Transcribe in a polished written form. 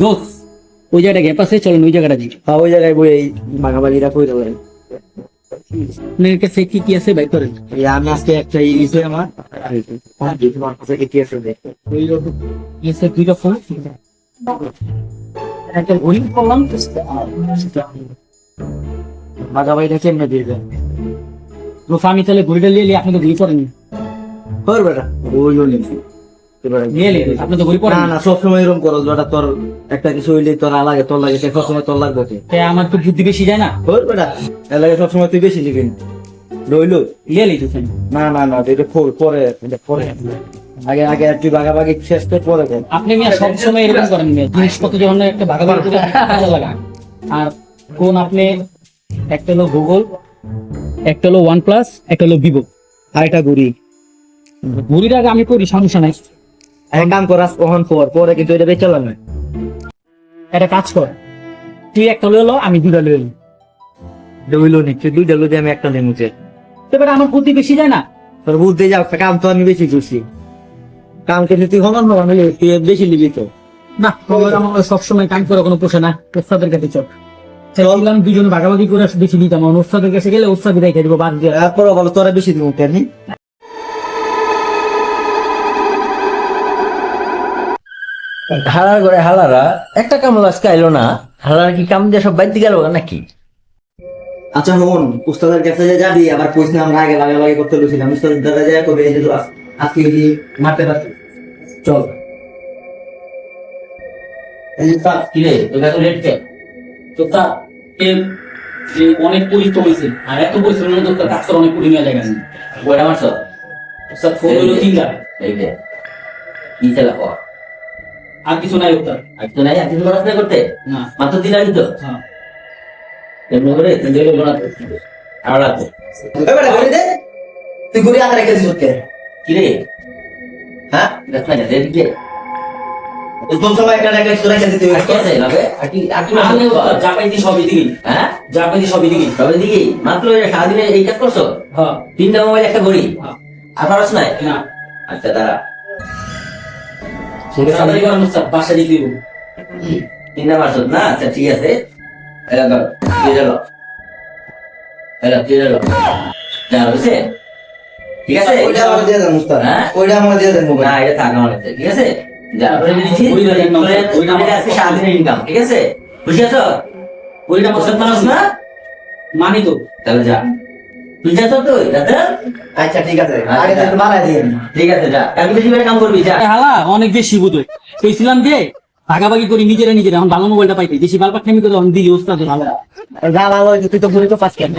দোস ওই জায়গাটা গ্যাপ আছে, চলেন ওই জায়গাটা দিই। ওই জায়গায় বই এই ভাগাভাগিটা করে দেবেন। আপনার কাছে কি কি আছে বাইক করেন? আমি আজকে একটা ইসে আমার তোমার কাছে কি আছে দেখো। এসে দুইটা ফোন, একটা ঘড়ি করলাম। ভাগাভাগিটা কেমনে দিয়ে দেন? দোস আমি তাহলে ঘড়িটা নিয়ে নিই, আপনি তো ঘড়ি করেন। করবে না ওইও নেই নিয়ে নিন, আপনি তো ঘড়ি করেন না না, সবসময় এরকম করো যেটা তোর একটা কিছু হইলে তোর লাগে, তোর লাগে সবসময় তোর লাগবে কি? আমার তো বুদ্ধি বেশি যায় না। করবে না, এর লাগে সবসময় তুই বেশি নিবি রইলো। নিয়ে নিই দোস। না না না, এটা পরে এটা পরে আগে আগে তুই ভাগাভাগি শেষ করে পরে কর। আপনি মিয়া সবসময় এরকম করেন মিয়া, জিনিসপত্র যখন একটা ভাগাভাগি করে ভালো লাগা। আর কোন আপনি একটা হলো গুগল, একটা হলো OnePlus, একটা হলো ভিভো, আর একটা ঘড়ি। ঘড়ির আগে আমি করি, সমস্যা নাই। এক কাম করাস ওহন পরে কিন্তু এটা বেচে লাগবে। একটা কাজ কর, তুই একটা লইলো, আমি দুইটা লইলো। হইলো নি, তুই দুইটা লই, আমি একটা নেই মুছে। এবার আমার বুদ্ধি বেশি যায় না। তোর বুঝতে যাও, কাম তো আমি বেশি করছি। কাম কিন্তু তুই হমান হমান হইলে তুই বেশি নিবি তো। না, আমার সবসময় কাম করে কোনো পোষে না। ওস্তাদের কাছে চল, চাইছিলাম দুজন ভাগাভাগি করে বেশি দিতাম, ওস্তাদের কাছে গেলে ওস্তাদ রেখে দিব বাদ দিয়ে। তারপরে বলো তোরা বেশি দিব কেন? হালার করে হালারা একটা কামলা আজকে আইলো না, হালারা কি কাম দিয়ে সব বাইতে গেল নাকি? আচ্ছা হন, উস্তাদের কাছে যে যাবি আবার কইস না আমরা আগে লাগে করতে লইছিলাম। উস্তাদের দাদা যায় কবে এই যে আজকে কি মারতে পারতে চল। এই যে তা কি রে, এটা তো রেড ক্যাপ তো তা অনেক পরিশ্রম হয়েছে, আর এত পরিশ্রম হলে তো কাজ করে অনেক পুরি নেওয়া যায় না। বইটা মারছ ওস্তাদ ফোন হলো তিনটা, এই যে কি খেলা কর আর কিছু নাই ওস্তাদ। আর তো নাই, আর কিছু পড়াশোনা করতে না। মাত্র দিন আগে তো হ্যাঁ। এমনি করে তিন দিন লোনা আর রাতে এবারে বলে দে, তুই ঘুরে আগে রেখে দিস কে? কি রে, হ্যাঁ দেখা যায় দেখে কোন সময় একটা রেখে রেখে দিতে আর কি আছে লাগে আর কি আরে ওস্তাদ যা পাইছি সবই দিই। হ্যাঁ যা পাইছি সবই দিই। তবে দেখি মাত্র সারাদিনে এই কাজ করছো, হ্যাঁ। তিনটা মোবাইল একটা ঘড়ি হ্যাঁ। আর পারছ নাই? না, আচ্ছা দাঁড়া, তাড়াতাড়ি করেন ওস্তাদ, বাসা দিতে দিব। তিনটা মারছ না? আচ্ছা ঠিক আছে, এরা ধর দিয়ে গেল, এরা দিয়ে গেল, যা হয়েছে ঠিক আছে। ওইটা আমাকে দিয়ে দেন উস্তাদ। হ্যাঁ? ওইটা আমাকে দিয়ে দেন না মোবাইল। এটা থাকা আমার কাছে, ঠিক আছে। যা করে দিচ্ছি, ওই ধরেন না, ওই না, আজকে সারাদিনের ইনকাম, ঠিক আছে। খুশি আছো? ওইটা পছন্দ পছন্দ মানুষ না? মানি তো। তাহলে যা, তুই যা তো তুই দাদা। আচ্ছা ঠিক আছে, আগে থেকে বাড়াই দিন। ঠিক আছে যা, কালকে বেশি করে কাম করবি যা। হালা অনেক বেশি বুঝো, কইছিলাম যে ভাগাভাগি করি নিজেরা নিজেরা, এখন ভালো মোবাইলটা পাইতে বেশি বালপাট নেমি করে দিই ওস্তাদ ভালো। যা ভালো হয়েছে, তুই তো ঘুরে তো পাস কেন?